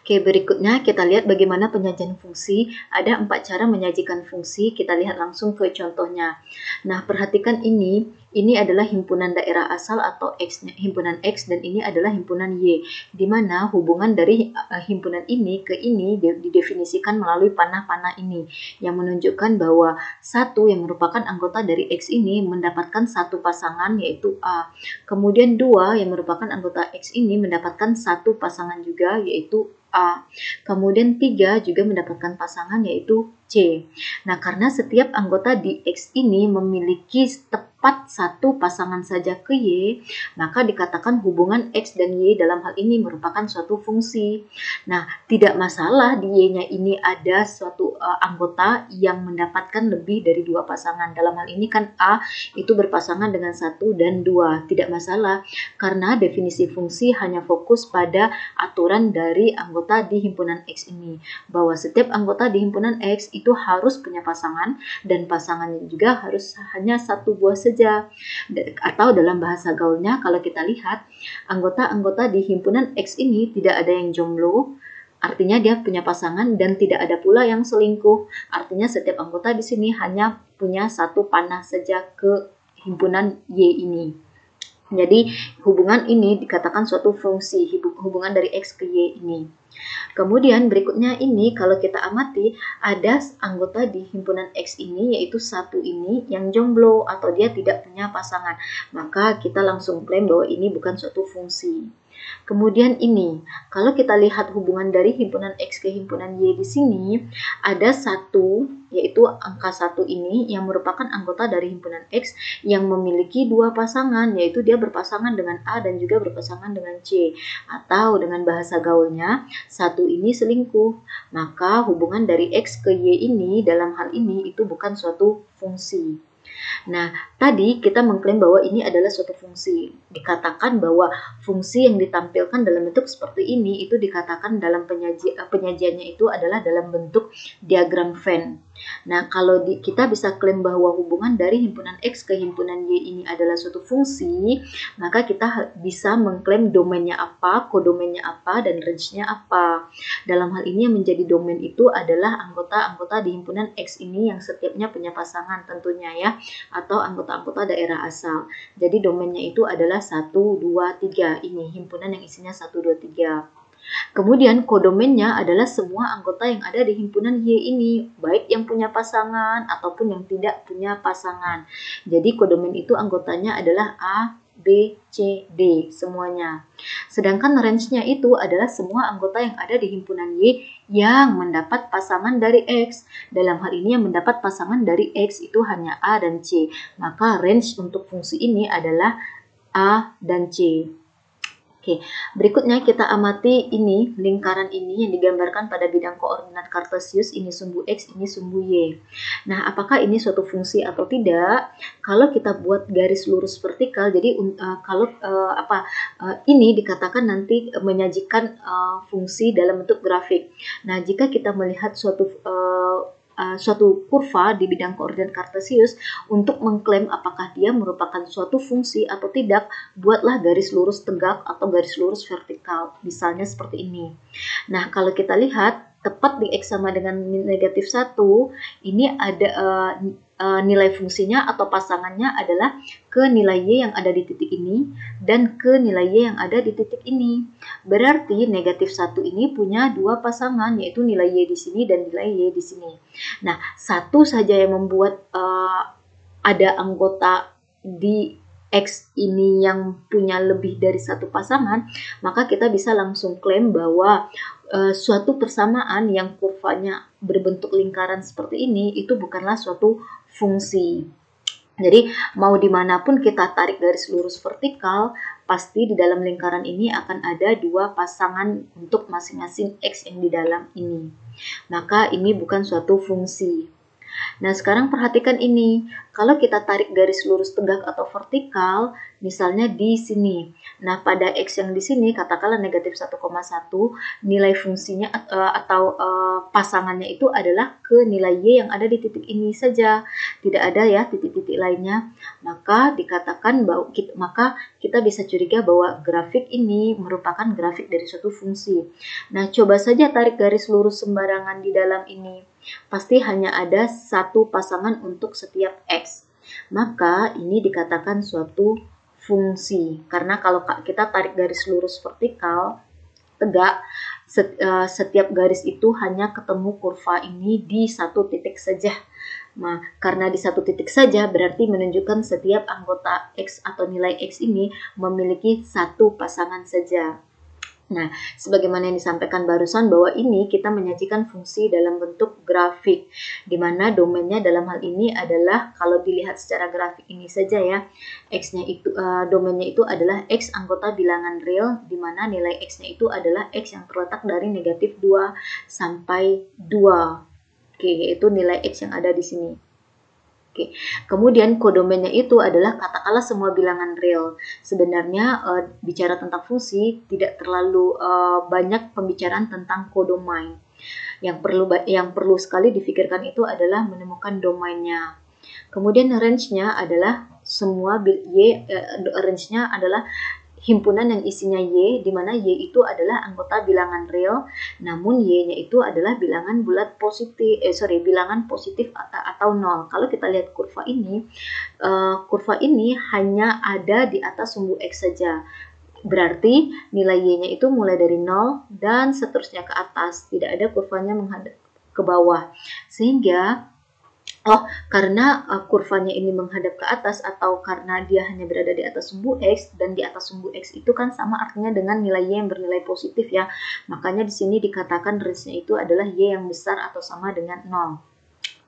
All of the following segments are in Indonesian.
Oke, berikutnya kita lihat bagaimana penyajian fungsi. Ada 4 cara menyajikan fungsi, kita lihat langsung ke contohnya. Nah, perhatikan ini adalah himpunan daerah asal atau himpunan X, dan ini adalah himpunan Y, di mana hubungan dari himpunan ini ke ini didefinisikan melalui panah-panah ini, yang menunjukkan bahwa satu yang merupakan anggota dari X ini mendapatkan satu pasangan yaitu A. Kemudian 2 yang merupakan anggota X ini mendapatkan satu pasangan juga yaitu A. Kemudian 3 juga mendapatkan pasangan yaitu C. Nah, karena setiap anggota di X ini memiliki tepat satu pasangan saja ke Y, maka dikatakan hubungan X dan Y dalam hal ini merupakan suatu fungsi. Nah, tidak masalah di Y-nya ini ada suatu anggota yang mendapatkan lebih dari 2 pasangan. Dalam hal ini kan A itu berpasangan dengan 1 dan 2. Tidak masalah, karena definisi fungsi hanya fokus pada aturan dari anggota di himpunan X ini, bahwa setiap anggota di himpunan X itu harus punya pasangan, dan pasangannya juga harus hanya satu buah saja. Atau dalam bahasa gaulnya, kalau kita lihat anggota-anggota di himpunan X ini tidak ada yang jomblo, artinya dia punya pasangan, dan tidak ada pula yang selingkuh, artinya setiap anggota di sini hanya punya satu panah saja ke himpunan Y ini. Jadi hubungan ini dikatakan suatu fungsi, hubungan dari X ke Y ini. Kemudian berikutnya ini, kalau kita amati, ada anggota di himpunan X ini, yaitu satu ini yang jomblo atau dia tidak punya pasangan. Maka kita langsung klaim bahwa ini bukan suatu fungsi. Kemudian ini, kalau kita lihat hubungan dari himpunan X ke himpunan Y di sini, ada satu, yaitu angka 1 ini yang merupakan anggota dari himpunan X yang memiliki 2 pasangan, yaitu dia berpasangan dengan A dan juga berpasangan dengan C. Atau dengan bahasa gaulnya, 1 ini selingkuh. Maka hubungan dari X ke Y ini dalam hal ini itu bukan suatu fungsi. Nah, tadi kita mengklaim bahwa ini adalah suatu fungsi. Dikatakan bahwa fungsi yang ditampilkan dalam bentuk seperti ini itu dikatakan dalam penyajiannya itu adalah dalam bentuk diagram Venn. Nah, kalau kita bisa klaim bahwa hubungan dari himpunan X ke himpunan Y ini adalah suatu fungsi, maka kita bisa mengklaim domainnya apa, kodomainnya apa, dan range-nya apa. Dalam hal ini yang menjadi domain itu adalah anggota-anggota di himpunan X ini yang setiapnya punya pasangan tentunya ya, atau anggota-anggota daerah asal. Jadi domainnya itu adalah 1, 2, 3. Ini himpunan yang isinya 1, 2, 3. Kemudian kodomainnya adalah semua anggota yang ada di himpunan Y ini, baik yang punya pasangan ataupun yang tidak punya pasangan. Jadi kodomain itu anggotanya adalah A, B, C, D semuanya. Sedangkan range-nya itu adalah semua anggota yang ada di himpunan Y yang mendapat pasangan dari X. Dalam hal ini yang mendapat pasangan dari X itu hanya A dan C. Maka range untuk fungsi ini adalah A dan C. Oke, berikutnya kita amati ini, lingkaran ini yang digambarkan pada bidang koordinat Kartesius, ini sumbu X, ini sumbu Y. Nah, apakah ini suatu fungsi atau tidak? Kalau kita buat garis lurus vertikal, jadi ini dikatakan nanti menyajikan fungsi dalam bentuk grafik. Nah, jika kita melihat suatu kurva di bidang koordinat Kartesius, untuk mengklaim apakah dia merupakan suatu fungsi atau tidak, buatlah garis lurus tegak atau garis lurus vertikal, misalnya seperti ini. Nah, kalau kita lihat tepat di X sama dengan negatif 1, ini ada nilai fungsinya atau pasangannya adalah ke nilai Y yang ada di titik ini dan ke nilai Y yang ada di titik ini. Berarti negatif 1 ini punya 2 pasangan, yaitu nilai Y di sini dan nilai Y di sini. Nah, satu saja yang membuat ada anggota di X ini yang punya lebih dari satu pasangan, maka kita bisa langsung klaim bahwa suatu persamaan yang kurvanya berbentuk lingkaran seperti ini itu bukanlah suatu fungsi. Jadi mau dimanapun kita tarik garis lurus vertikal, pasti di dalam lingkaran ini akan ada 2 pasangan untuk masing-masing X yang di dalam ini. Maka ini bukan suatu fungsi. Nah, sekarang perhatikan ini. Kalau kita tarik garis lurus tegak atau vertikal, misalnya di sini. Nah, pada X yang di sini, katakanlah negatif 1,1, nilai fungsinya atau pasangannya itu adalah ke nilai Y yang ada di titik ini saja. Tidak ada ya titik-titik lainnya. Maka dikatakan bahwa kita bisa curiga bahwa grafik ini merupakan grafik dari suatu fungsi. Nah, coba saja tarik garis lurus sembarangan di dalam ini. Pasti hanya ada satu pasangan untuk setiap X. Maka ini dikatakan suatu fungsi. Karena kalau kita tarik garis lurus vertikal, tegak, setiap garis itu hanya ketemu kurva ini di satu titik saja. Nah, karena di satu titik saja berarti menunjukkan setiap anggota X atau nilai X ini memiliki satu pasangan saja. Nah, sebagaimana yang disampaikan barusan bahwa ini kita menyajikan fungsi dalam bentuk grafik, di mana domainnya dalam hal ini adalah kalau dilihat secara grafik ini saja ya, X-nya itu domainnya itu adalah X anggota bilangan real, di mana nilai X-nya itu adalah X yang terletak dari negatif 2 sampai 2. Oke, yaitu nilai X yang ada di sini. Oke. Kemudian kodomennya itu adalah katakanlah semua bilangan real. Sebenarnya bicara tentang fungsi tidak terlalu banyak pembicaraan tentang kodomain. Yang perlu sekali difikirkan itu adalah menemukan domainnya. Kemudian range-nya adalah semua range-nya adalah himpunan yang isinya Y, di mana Y itu adalah anggota bilangan real, namun Y-nya itu adalah bilangan bulat positif, bilangan positif atau nol. Kalau kita lihat kurva ini hanya ada di atas sumbu X saja. Berarti nilai Y-nya itu mulai dari 0 dan seterusnya ke atas, tidak ada kurvanya menghadap ke bawah. Sehingga karena kurvanya ini menghadap ke atas atau karena dia hanya berada di atas sumbu X, dan di atas sumbu X itu kan sama artinya dengan nilai Y yang bernilai positif ya. Makanya di sini dikatakan range-nya itu adalah Y yang besar atau sama dengan 0.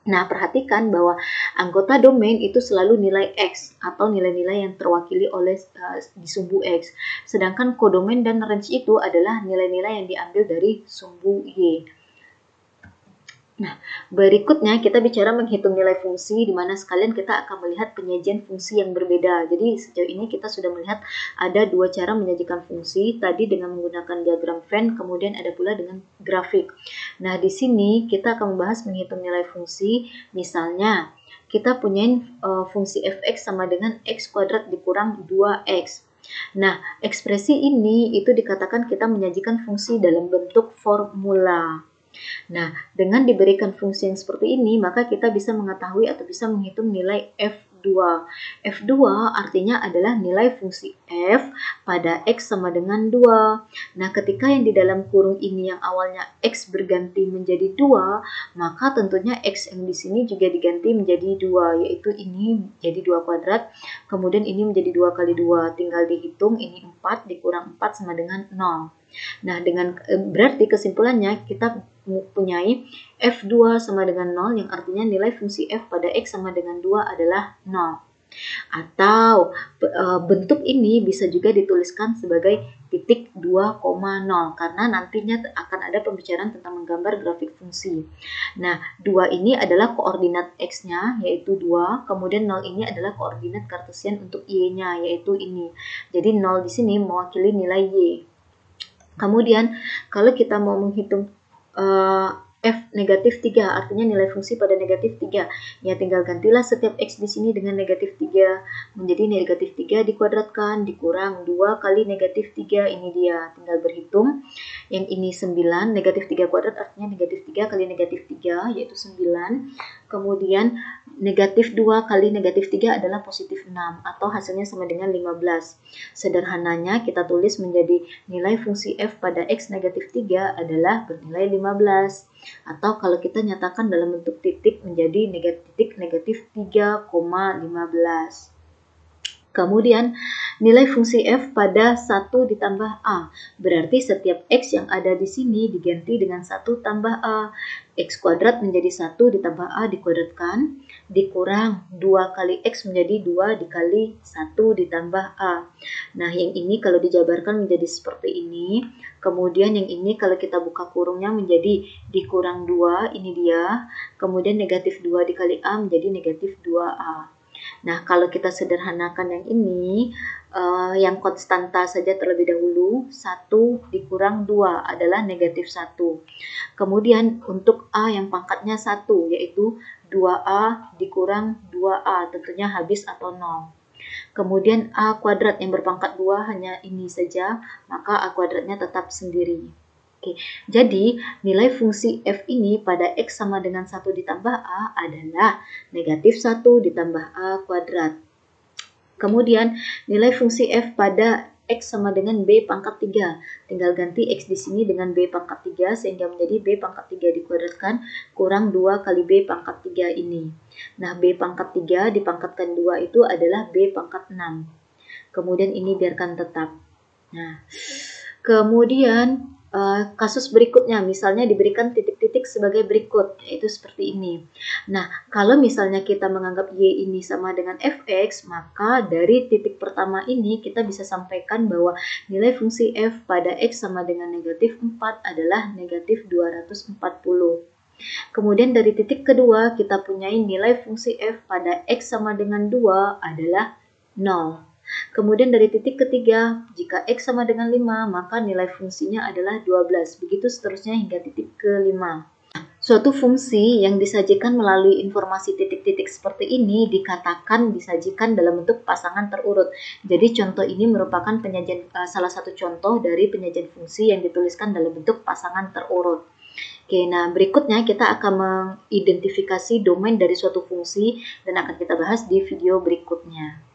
Nah, perhatikan bahwa anggota domain itu selalu nilai X atau nilai-nilai yang terwakili oleh di sumbu X. Sedangkan kodomain dan range itu adalah nilai-nilai yang diambil dari sumbu Y. Nah, berikutnya kita bicara menghitung nilai fungsi, di mana sekalian kita akan melihat penyajian fungsi yang berbeda. Jadi sejauh ini kita sudah melihat ada dua cara menyajikan fungsi, tadi dengan menggunakan diagram Venn, kemudian ada pula dengan grafik. Nah, di sini kita akan membahas menghitung nilai fungsi, misalnya kita punya fungsi fx sama dengan x kuadrat dikurang 2x. Nah, ekspresi ini itu dikatakan kita menyajikan fungsi dalam bentuk formula. Nah, dengan diberikan fungsi yang seperti ini, maka kita bisa mengetahui atau bisa menghitung nilai F2. F2 artinya adalah nilai fungsi F pada X sama dengan 2. Nah, ketika yang di dalam kurung ini yang awalnya X berganti menjadi 2, maka tentunya X yang di sini juga diganti menjadi 2, yaitu ini jadi 2 kuadrat, kemudian ini menjadi 2 kali 2. Tinggal dihitung, ini 4 dikurang 4 sama dengan 0. Nah, berarti kesimpulannya kita mempunyai F2 sama dengan 0, yang artinya nilai fungsi F pada X sama dengan 2 adalah 0. Atau bentuk ini bisa juga dituliskan sebagai titik 2,0 karena nantinya akan ada pembicaraan tentang menggambar grafik fungsi. Nah, 2 ini adalah koordinat X-nya yaitu 2, kemudian 0 ini adalah koordinat kartesian untuk Y-nya yaitu ini. Jadi 0 di sini mewakili nilai Y. Kemudian kalau kita mau menghitung F negatif 3, artinya nilai fungsi pada negatif 3. Ya, tinggal gantilah setiap X di sini dengan negatif 3. Menjadi negatif 3 dikuadratkan, dikurang 2 kali negatif 3, ini dia. Tinggal berhitung. Yang ini 9, negatif 3 kuadrat artinya negatif 3 kali negatif 3, yaitu 9. Kemudian negatif 2 kali negatif 3 adalah positif 6, atau hasilnya sama dengan 15. Sederhananya kita tulis menjadi nilai fungsi F pada X negatif 3 adalah bernilai 15. Atau kalau kita nyatakan dalam bentuk titik menjadi negatif 3,15. Kemudian nilai fungsi f pada 1 ditambah a. Berarti setiap x yang ada di sini diganti dengan 1 tambah a. X kuadrat menjadi 1 ditambah a dikuadratkan, dikurang 2 kali x menjadi 2 dikali 1 ditambah a. Nah, yang ini kalau dijabarkan menjadi seperti ini. Kemudian yang ini kalau kita buka kurungnya menjadi dikurang 2, ini dia. Kemudian negatif 2 dikali a menjadi negatif 2a. Nah, kalau kita sederhanakan yang ini, yang konstanta saja terlebih dahulu, 1 dikurang 2 adalah negatif 1. Kemudian untuk A yang pangkatnya 1, yaitu 2A dikurang 2A, tentunya habis atau 0. Kemudian A kuadrat yang berpangkat 2 hanya ini saja, maka A kuadratnya tetap sendiri. Oke, jadi nilai fungsi f ini pada x sama dengan 1 ditambah a adalah negatif 1 ditambah a kuadrat. Kemudian nilai fungsi f pada x sama dengan b pangkat 3. Tinggal ganti x di sini dengan b pangkat 3 sehingga menjadi b pangkat 3 dikuadratkan kurang 2 kali b pangkat 3 ini. Nah, b pangkat 3 dipangkatkan 2 itu adalah b pangkat 6. Kemudian ini biarkan tetap. Nah, kemudian kasus berikutnya, misalnya diberikan titik-titik sebagai berikut, yaitu seperti ini. Nah, kalau misalnya kita menganggap y ini sama dengan fx, maka dari titik pertama ini kita bisa sampaikan bahwa nilai fungsi f pada x sama dengan negatif 4 adalah negatif 240. Kemudian dari titik kedua kita punya nilai fungsi f pada x sama dengan 2 adalah 0. Kemudian dari titik ketiga, jika x sama dengan 5, maka nilai fungsinya adalah 12. Begitu seterusnya hingga titik ke-5. Suatu fungsi yang disajikan melalui informasi titik-titik seperti ini dikatakan disajikan dalam bentuk pasangan terurut. Jadi contoh ini merupakan penyajian salah satu contoh dari penyajian fungsi yang dituliskan dalam bentuk pasangan terurut. Oke, nah berikutnya kita akan mengidentifikasi domain dari suatu fungsi dan akan kita bahas di video berikutnya.